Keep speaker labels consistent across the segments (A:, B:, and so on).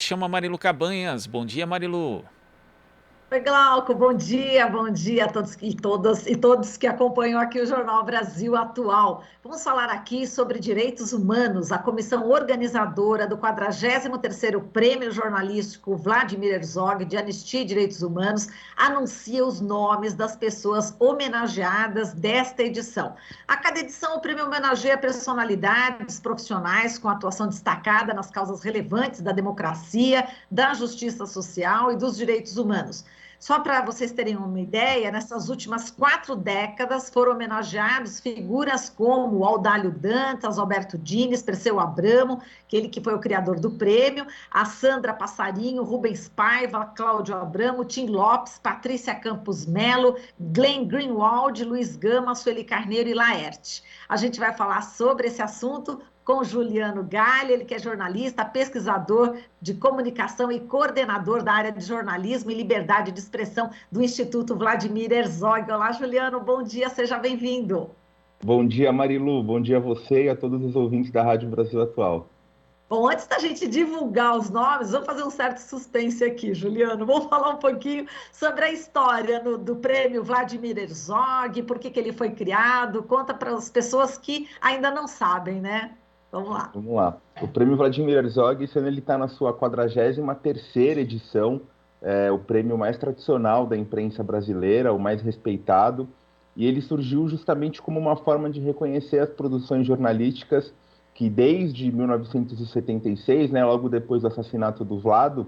A: chama Marilu Cabanhas. Bom dia, Marilu.
B: Oi, Glauco, bom dia a todos e todas e todos que acompanham aqui o Jornal Brasil Atual. Vamos falar aqui sobre direitos humanos. A comissão organizadora do 43º Prêmio Jornalístico Vladimir Herzog de Anistia e Direitos Humanos anuncia os nomes das pessoas homenageadas desta edição. A cada edição, o prêmio homenageia personalidades profissionais com atuação destacada nas causas relevantes da democracia, da justiça social e dos direitos humanos. Só para vocês terem uma ideia, nessas últimas 4 décadas foram homenageados figuras como Audálio Dantas, Alberto Dines, Perseu Abramo, aquele que foi o criador do prêmio, a Sandra Passarinho, Rubens Paiva, Cláudio Abramo, Tim Lopes, Patrícia Campos Melo, Glenn Greenwald, Luiz Gama, Sueli Carneiro e Laerte. A gente vai falar sobre esse assunto com Juliano Galli, ele que é jornalista, pesquisador de comunicação e coordenador da área de jornalismo e liberdade de expressão do Instituto Vladimir Herzog. Olá, Juliano, bom dia, seja bem-vindo.
C: Bom dia, Marilu. Bom dia a você e a todos os ouvintes da Rádio Brasil Atual.
B: Bom, antes da gente divulgar os nomes, vamos fazer um certo suspense aqui, Juliano. Vamos falar um pouquinho sobre a história do prêmio Vladimir Herzog, por que ele foi criado. Conta para as pessoas que ainda não sabem, né? Vamos lá.
C: Vamos lá. O Prêmio Vladimir Herzog, esse ano ele está na sua 43ª edição, o prêmio mais tradicional da imprensa brasileira, o mais respeitado, e ele surgiu justamente como uma forma de reconhecer as produções jornalísticas que desde 1976, né, logo depois do assassinato do Vlado,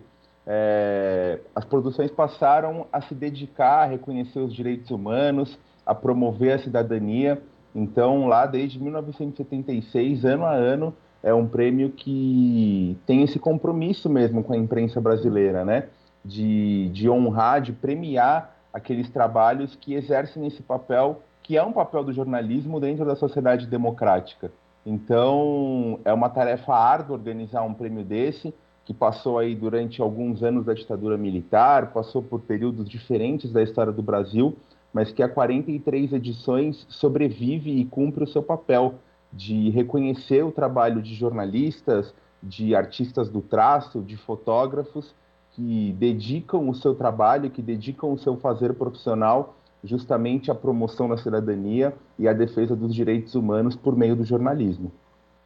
C: as produções passaram a se dedicar a reconhecer os direitos humanos, a promover a cidadania. Então, lá desde 1976, ano a ano, é um prêmio que tem esse compromisso mesmo com a imprensa brasileira, né? De honrar, de premiar aqueles trabalhos que exercem esse papel, que é um papel do jornalismo dentro da sociedade democrática. Então, é uma tarefa árdua organizar um prêmio desse, que passou aí durante alguns anos da ditadura militar, passou por períodos diferentes da história do Brasil, mas que há 43 edições sobrevive e cumpre o seu papel de reconhecer o trabalho de jornalistas, de artistas do traço, de fotógrafos que dedicam o seu trabalho, que dedicam o seu fazer profissional justamente à promoção da cidadania e à defesa dos direitos humanos por meio do jornalismo.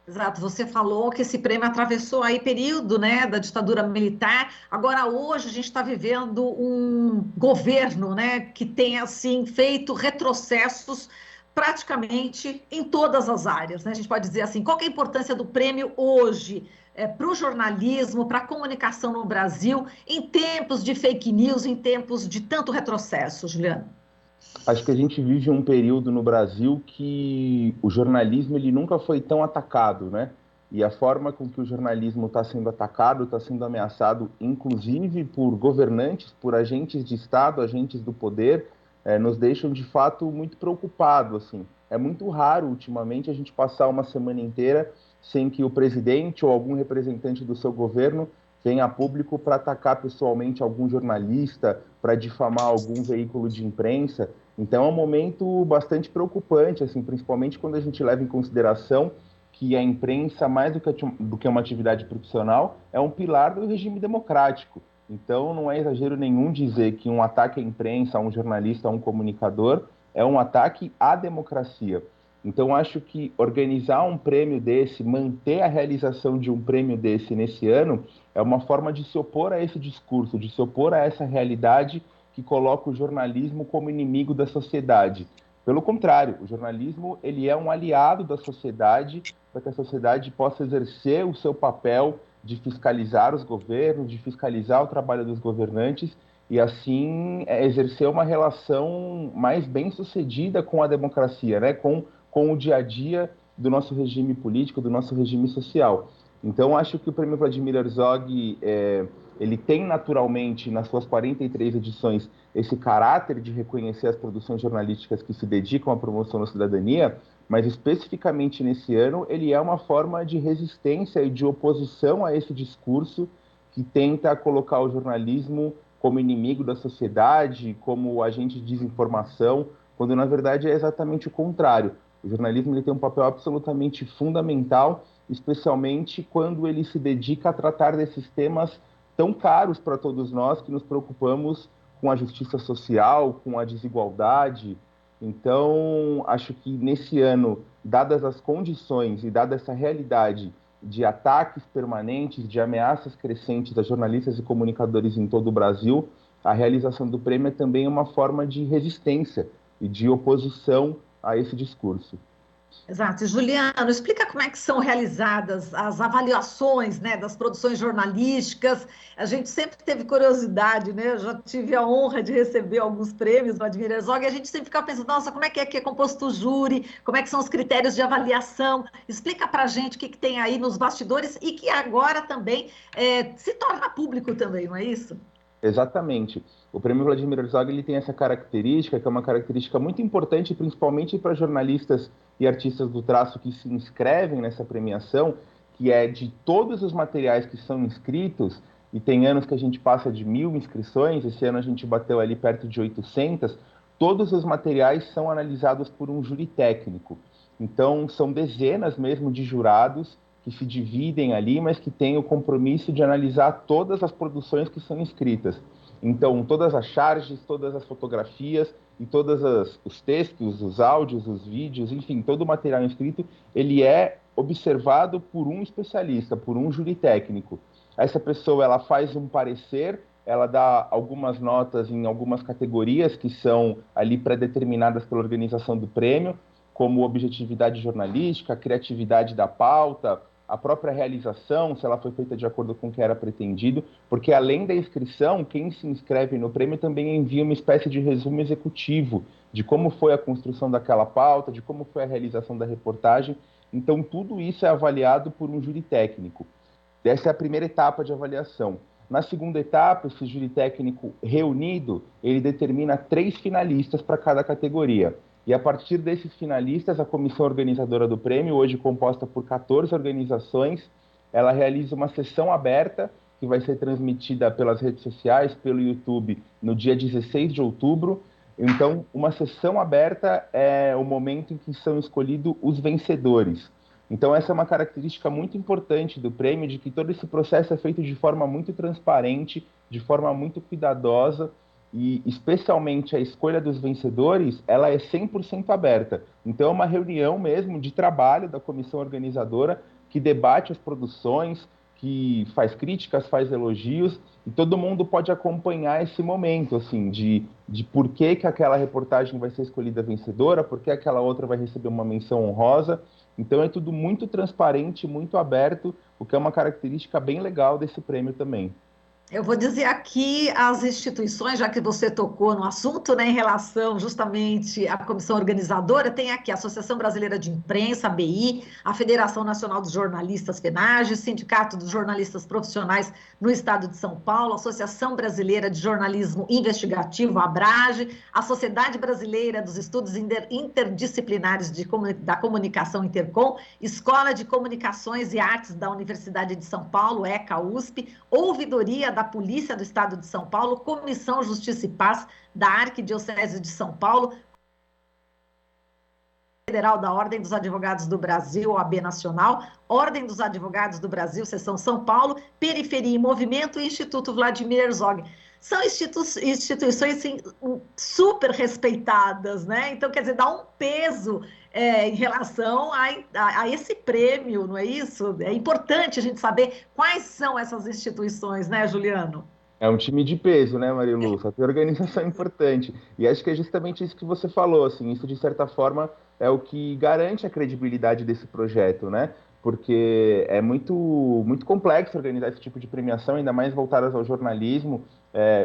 B: Exato, você falou que esse prêmio atravessou aí período, né, da ditadura militar. Agora, hoje, a gente está vivendo um governo, né, que tem, assim, feito retrocessos praticamente em todas as áreas, né? A gente pode dizer assim, qual que é a importância do prêmio hoje para o jornalismo, para a comunicação no Brasil, em tempos de fake news, em tempos de tanto retrocesso, Juliana?
C: Acho que a gente vive um período no Brasil que o jornalismo ele nunca foi tão atacado, né? E a forma com que o jornalismo está sendo atacado, está sendo ameaçado, inclusive por governantes, por agentes de Estado, agentes do poder, nos deixam de fato muito preocupados. Assim. É muito raro, ultimamente, a gente passar uma semana inteira sem que o presidente ou algum representante do seu governo venha a público para atacar pessoalmente algum jornalista, para difamar algum veículo de imprensa. Então é um momento bastante preocupante, assim, principalmente quando a gente leva em consideração que a imprensa, mais do que uma atividade profissional, é um pilar do regime democrático. Então não é exagero nenhum dizer que um ataque à imprensa, a um jornalista, a um comunicador, é um ataque à democracia. Então acho que organizar um prêmio desse, manter a realização de um prêmio desse nesse ano, é uma forma de se opor a esse discurso, de se opor a essa realidade que coloca o jornalismo como inimigo da sociedade. Pelo contrário, o jornalismo ele é um aliado da sociedade para que a sociedade possa exercer o seu papel de fiscalizar os governos, de fiscalizar o trabalho dos governantes e assim exercer uma relação mais bem sucedida com a democracia, né? Com o dia a dia do nosso regime político, do nosso regime social. Então, acho que o Prêmio Vladimir Herzog ele tem naturalmente, nas suas 43 edições, esse caráter de reconhecer as produções jornalísticas que se dedicam à promoção da cidadania, mas especificamente nesse ano, ele é uma forma de resistência e de oposição a esse discurso que tenta colocar o jornalismo como inimigo da sociedade, como agente de desinformação, quando na verdade é exatamente o contrário. O jornalismo ele tem um papel absolutamente fundamental, especialmente quando ele se dedica a tratar desses temas tão caros para todos nós que nos preocupamos com a justiça social, com a desigualdade. Então, acho que nesse ano, dadas as condições e dada essa realidade de ataques permanentes, de ameaças crescentes a jornalistas e comunicadores em todo o Brasil, a realização do prêmio é também uma forma de resistência e de oposição a esse discurso.
B: Exato. Juliano, explica como é que são realizadas as avaliações, né, das produções jornalísticas. A gente sempre teve curiosidade, né? Eu já tive a honra de receber alguns prêmios do Vladimir Herzog e a gente sempre ficava pensando, nossa, como é que é composto o júri? Como é que são os critérios de avaliação? Explica para a gente o que tem aí nos bastidores e que agora também se torna público também, não é isso?
C: Exatamente. O prêmio Vladimir Herzog ele tem essa característica, que é uma característica muito importante, principalmente para jornalistas e artistas do traço que se inscrevem nessa premiação, que é de todos os materiais que são inscritos, e tem anos que a gente passa de 1.000 inscrições, esse ano a gente bateu ali perto de 800, todos os materiais são analisados por um júri técnico. Então, são dezenas mesmo de jurados que se dividem ali, mas que têm o compromisso de analisar todas as produções que são inscritas. Então, todas as charges, todas as fotografias e todos os textos, os áudios, os vídeos, enfim, todo o material inscrito, ele é observado por um especialista, por um júri técnico. Essa pessoa, ela faz um parecer, ela dá algumas notas em algumas categorias que são ali pré-determinadas pela organização do prêmio, como objetividade jornalística, criatividade da pauta, a própria realização, se ela foi feita de acordo com o que era pretendido, porque além da inscrição, quem se inscreve no prêmio também envia uma espécie de resumo executivo de como foi a construção daquela pauta, de como foi a realização da reportagem. Então, tudo isso é avaliado por um júri técnico. Essa é a primeira etapa de avaliação. Na segunda etapa, esse júri técnico reunido, ele determina 3 finalistas para cada categoria. E a partir desses finalistas, a comissão organizadora do prêmio, hoje composta por 14 organizações, ela realiza uma sessão aberta, que vai ser transmitida pelas redes sociais, pelo YouTube, no dia 16 de outubro. Então, uma sessão aberta é o momento em que são escolhidos os vencedores. Então, essa é uma característica muito importante do prêmio, de que todo esse processo é feito de forma muito transparente, de forma muito cuidadosa, e especialmente a escolha dos vencedores, ela é 100% aberta. Então é uma reunião mesmo de trabalho da comissão organizadora que debate as produções, que faz críticas, faz elogios, e todo mundo pode acompanhar esse momento, assim, de por que aquela reportagem vai ser escolhida vencedora, por que aquela outra vai receber uma menção honrosa. Então é tudo muito transparente, muito aberto, o que é uma característica bem legal desse prêmio também.
B: Eu vou dizer aqui as instituições, já que você tocou no assunto, né, em relação justamente à comissão organizadora, tem aqui a Associação Brasileira de Imprensa, ABI, a Federação Nacional dos Jornalistas, FENAGE, Sindicato dos Jornalistas Profissionais no Estado de São Paulo, a Associação Brasileira de Jornalismo Investigativo, a ABRAGE, a Sociedade Brasileira dos Estudos Interdisciplinares da Comunicação, Intercom, Escola de Comunicações e Artes da Universidade de São Paulo, ECA-USP, Ouvidoria da Polícia do Estado de São Paulo, Comissão Justiça e Paz da Arquidiocese de São Paulo, Federal da Ordem dos Advogados do Brasil, OAB Nacional, Ordem dos Advogados do Brasil, Seção São Paulo, Periferia em Movimento e Instituto Vladimir Herzog. São instituições assim, super respeitadas, né? Então, quer dizer, dá um peso em relação a esse prêmio, não é isso? É importante a gente saber quais são essas instituições, né, Juliano?
C: É um time de peso, né, Marilu? Só tem organização importante. E acho que é justamente isso que você falou, assim, isso de certa forma é o que garante a credibilidade desse projeto, né? Porque é muito complexo organizar esse tipo de premiação, ainda mais voltadas ao jornalismo.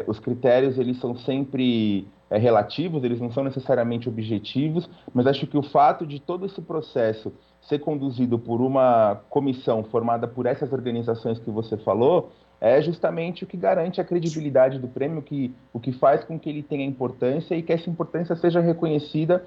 C: Os critérios, eles são sempre relativos, eles não são necessariamente objetivos, mas acho que o fato de todo esse processo ser conduzido por uma comissão formada por essas organizações que você falou, é justamente o que garante a credibilidade do prêmio, o que faz com que ele tenha importância e que essa importância seja reconhecida,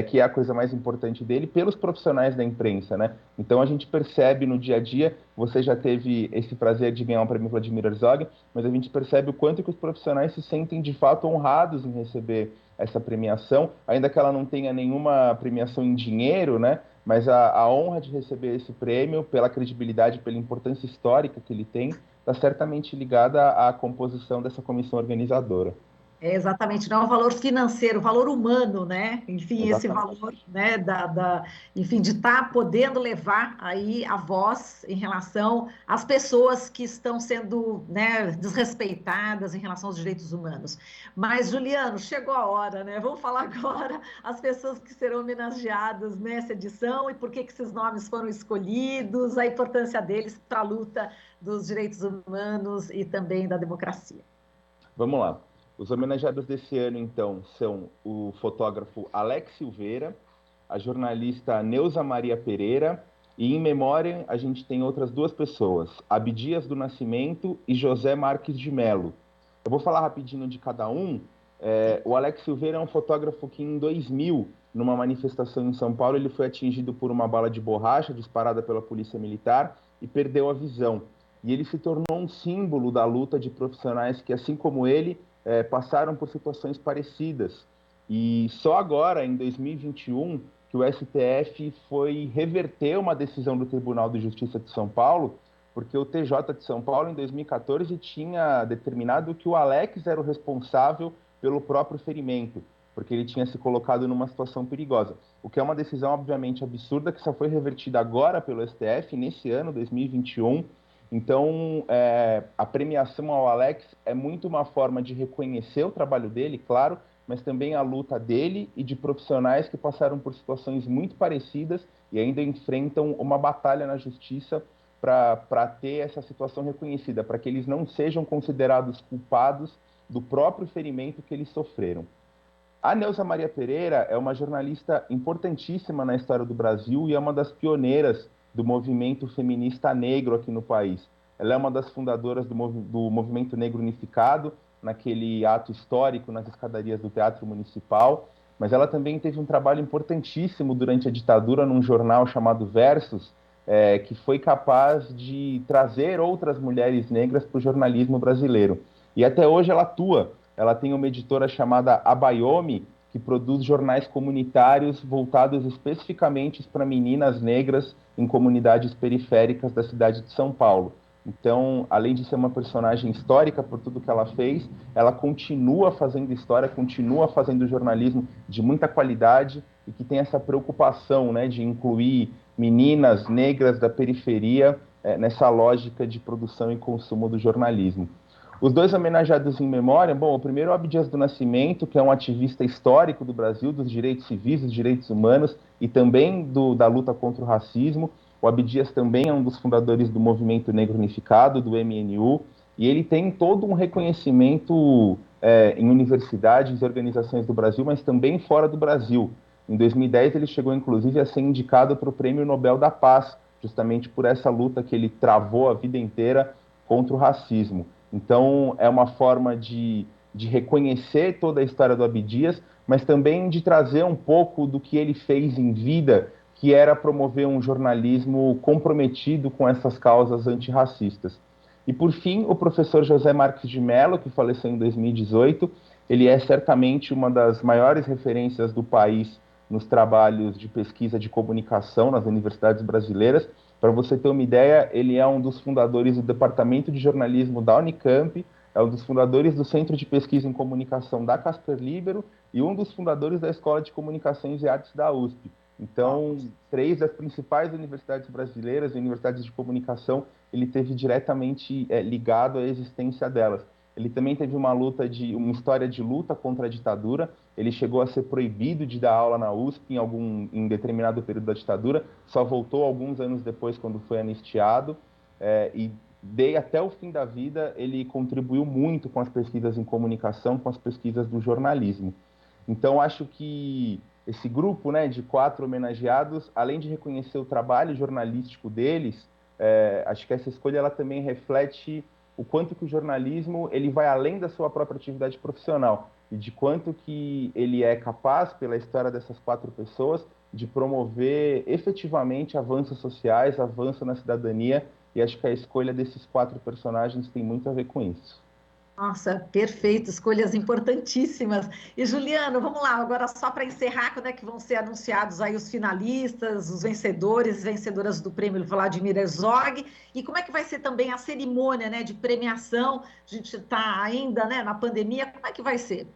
C: que é a coisa mais importante dele, pelos profissionais da imprensa, né? Então a gente percebe no dia a dia, você já teve esse prazer de ganhar um prêmio Vladimir Herzog, mas a gente percebe o quanto que os profissionais se sentem de fato honrados em receber essa premiação, ainda que ela não tenha nenhuma premiação em dinheiro, né? Mas a honra de receber esse prêmio, pela credibilidade, pela importância histórica que ele tem, está certamente ligada à composição dessa comissão organizadora.
B: É exatamente, não é o valor financeiro, o valor humano, né? Enfim, esse
C: Exatamente.
B: valor, né, enfim, de estar podendo levar aí a voz em relação às pessoas que estão sendo, né, desrespeitadas em relação aos direitos humanos. Mas, Juliano, chegou a hora, né? Vamos falar agora as pessoas que serão homenageadas nessa edição e por que esses nomes foram escolhidos, a importância deles para a luta dos direitos humanos e também da democracia.
C: Vamos lá. Os homenageados desse ano, então, são o fotógrafo Alex Silveira, a jornalista Neuza Maria Pereira, e em memória a gente tem outras duas pessoas, Abdias do Nascimento e José Marques de Mello. Eu vou falar rapidinho de cada um. O Alex Silveira é um fotógrafo que em 2000, numa manifestação em São Paulo, ele foi atingido por uma bala de borracha disparada pela polícia militar e perdeu a visão. E ele se tornou um símbolo da luta de profissionais que, assim como ele, passaram por situações parecidas. E só agora, em 2021, que o STF foi reverter uma decisão do Tribunal de Justiça de São Paulo, porque o TJ de São Paulo, em 2014, tinha determinado que o Alex era o responsável pelo próprio ferimento, porque ele tinha se colocado numa situação perigosa. O que é uma decisão, obviamente, absurda, que só foi revertida agora pelo STF, nesse ano, 2021. Então, a premiação ao Alex é muito uma forma de reconhecer o trabalho dele, claro, mas também a luta dele e de profissionais que passaram por situações muito parecidas e ainda enfrentam uma batalha na justiça para ter essa situação reconhecida, para que eles não sejam considerados culpados do próprio ferimento que eles sofreram. A Neuza Maria Pereira é uma jornalista importantíssima na história do Brasil e é uma das pioneiras do movimento feminista negro aqui no país. Ela é uma das fundadoras do Movimento Negro Unificado, naquele ato histórico nas escadarias do Teatro Municipal, mas ela também teve um trabalho importantíssimo durante a ditadura num jornal chamado Versus, que foi capaz de trazer outras mulheres negras para o jornalismo brasileiro. E até hoje ela atua. Ela tem uma editora chamada Abayomi, que produz jornais comunitários voltados especificamente para meninas negras em comunidades periféricas da cidade de São Paulo. Então, além de ser uma personagem histórica por tudo que ela fez, ela continua fazendo história, continua fazendo jornalismo de muita qualidade e que tem essa preocupação, né, de incluir meninas negras da periferia nessa lógica de produção e consumo do jornalismo. Os dois homenageados em memória, bom, o primeiro é o Abdias do Nascimento, que é um ativista histórico do Brasil, dos direitos civis, dos direitos humanos e também da luta contra o racismo. O Abdias também é um dos fundadores do Movimento Negro Unificado, do MNU, e ele tem todo um reconhecimento em universidades e organizações do Brasil, mas também fora do Brasil. Em 2010, ele chegou, inclusive, a ser indicado para o Prêmio Nobel da Paz, justamente por essa luta que ele travou a vida inteira contra o racismo. Então, é uma forma de reconhecer toda a história do Abdias, mas também de trazer um pouco do que ele fez em vida, que era promover um jornalismo comprometido com essas causas antirracistas. E, por fim, o professor José Marques de Mello, que faleceu em 2018, ele é certamente uma das maiores referências do país nos trabalhos de pesquisa de comunicação nas universidades brasileiras. Para você ter uma ideia, ele é um dos fundadores do Departamento de Jornalismo da Unicamp, é um dos fundadores do Centro de Pesquisa em Comunicação da Casper Libero e um dos fundadores da Escola de Comunicações e Artes da USP. Então, três das principais universidades brasileiras, universidades de comunicação, ele teve diretamente ligado à existência delas. Ele também teve uma história de luta contra a ditadura. Ele chegou a ser proibido de dar aula na USP em determinado período da ditadura, só voltou alguns anos depois, quando foi anistiado, e até o fim da vida ele contribuiu muito com as pesquisas em comunicação, com as pesquisas do jornalismo. Então, acho que esse grupo, né, de 4 homenageados, além de reconhecer o trabalho jornalístico deles, acho que essa escolha ela também reflete o quanto que o jornalismo ele vai além da sua própria atividade profissional e de quanto que ele é capaz, pela história dessas 4 pessoas, de promover efetivamente avanços sociais, avanço na cidadania, e acho que a escolha desses 4 personagens tem muito a ver com isso.
B: Nossa, perfeito, escolhas importantíssimas. E Juliano, vamos lá, agora só para encerrar, quando é que vão ser anunciados aí os finalistas, os vencedores, vencedoras do prêmio Vladimir Herzog, e como é que vai ser também a cerimônia, né, de premiação? A gente está ainda, né, na pandemia, como é que vai ser?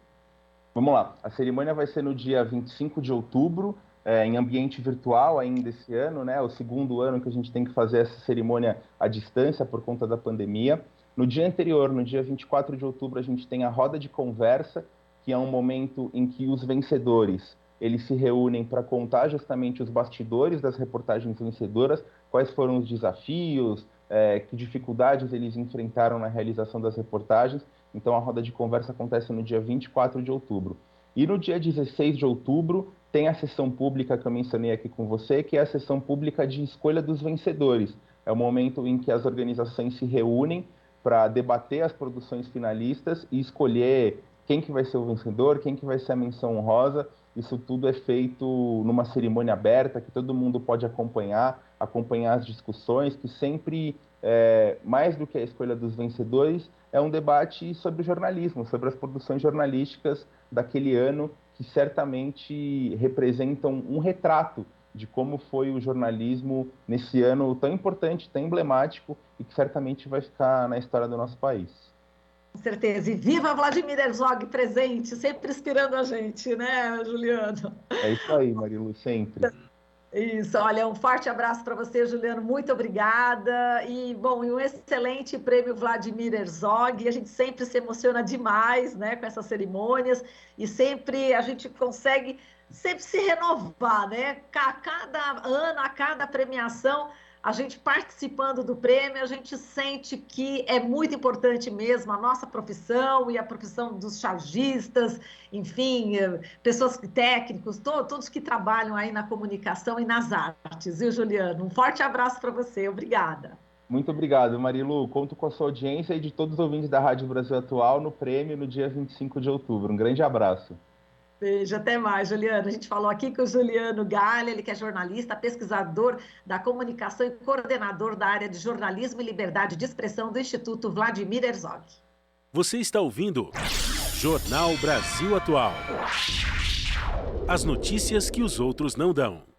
C: Vamos lá, a cerimônia vai ser no dia 25 de outubro, em ambiente virtual ainda esse ano, né? É o segundo ano que a gente tem que fazer essa cerimônia à distância por conta da pandemia. No dia anterior, no dia 24 de outubro, a gente tem a roda de conversa, que é um momento em que os vencedores eles se reúnem para contar justamente os bastidores das reportagens vencedoras, quais foram os desafios, que dificuldades eles enfrentaram na realização das reportagens. Então, a roda de conversa acontece no dia 24 de outubro. E no dia 16 de outubro, tem a sessão pública que eu mencionei aqui com você, que é a sessão pública de escolha dos vencedores. É o momento em que as organizações se reúnem para debater as produções finalistas e escolher quem que vai ser o vencedor, quem que vai ser a menção honrosa. Isso tudo é feito numa cerimônia aberta, que todo mundo pode acompanhar as discussões, que sempre, mais do que a escolha dos vencedores, é um debate sobre jornalismo, sobre as produções jornalísticas daquele ano, que certamente representam um retrato de como foi o jornalismo nesse ano tão importante, tão emblemático e que certamente vai ficar na história do nosso país.
B: Com certeza. E viva Vladimir Herzog presente, sempre inspirando a gente, né, Juliano?
C: É isso aí, Marilu, sempre.
B: Isso, olha, um forte abraço para você, Juliano, muito obrigada. E, bom, e um excelente prêmio Vladimir Herzog. A gente sempre se emociona demais, né, com essas cerimônias e sempre a gente consegue sempre se renovar, né? A cada ano, a cada premiação, a gente participando do prêmio, a gente sente que é muito importante mesmo a nossa profissão e a profissão dos chargistas, enfim, pessoas técnicos, todos que trabalham aí na comunicação e nas artes, viu, Juliano? Um forte abraço para você, obrigada.
C: Muito obrigado, Marilu. Conto com a sua audiência e de todos os ouvintes da Rádio Brasil Atual no prêmio no dia 25 de outubro. Um grande abraço.
B: Beijo, até mais, Juliano. A gente falou aqui com o Juliano Galha, ele que é jornalista, pesquisador da comunicação e coordenador da área de jornalismo e liberdade de expressão do Instituto Vladimir Herzog.
D: Você está ouvindo Jornal Brasil Atual. As notícias que os outros não dão.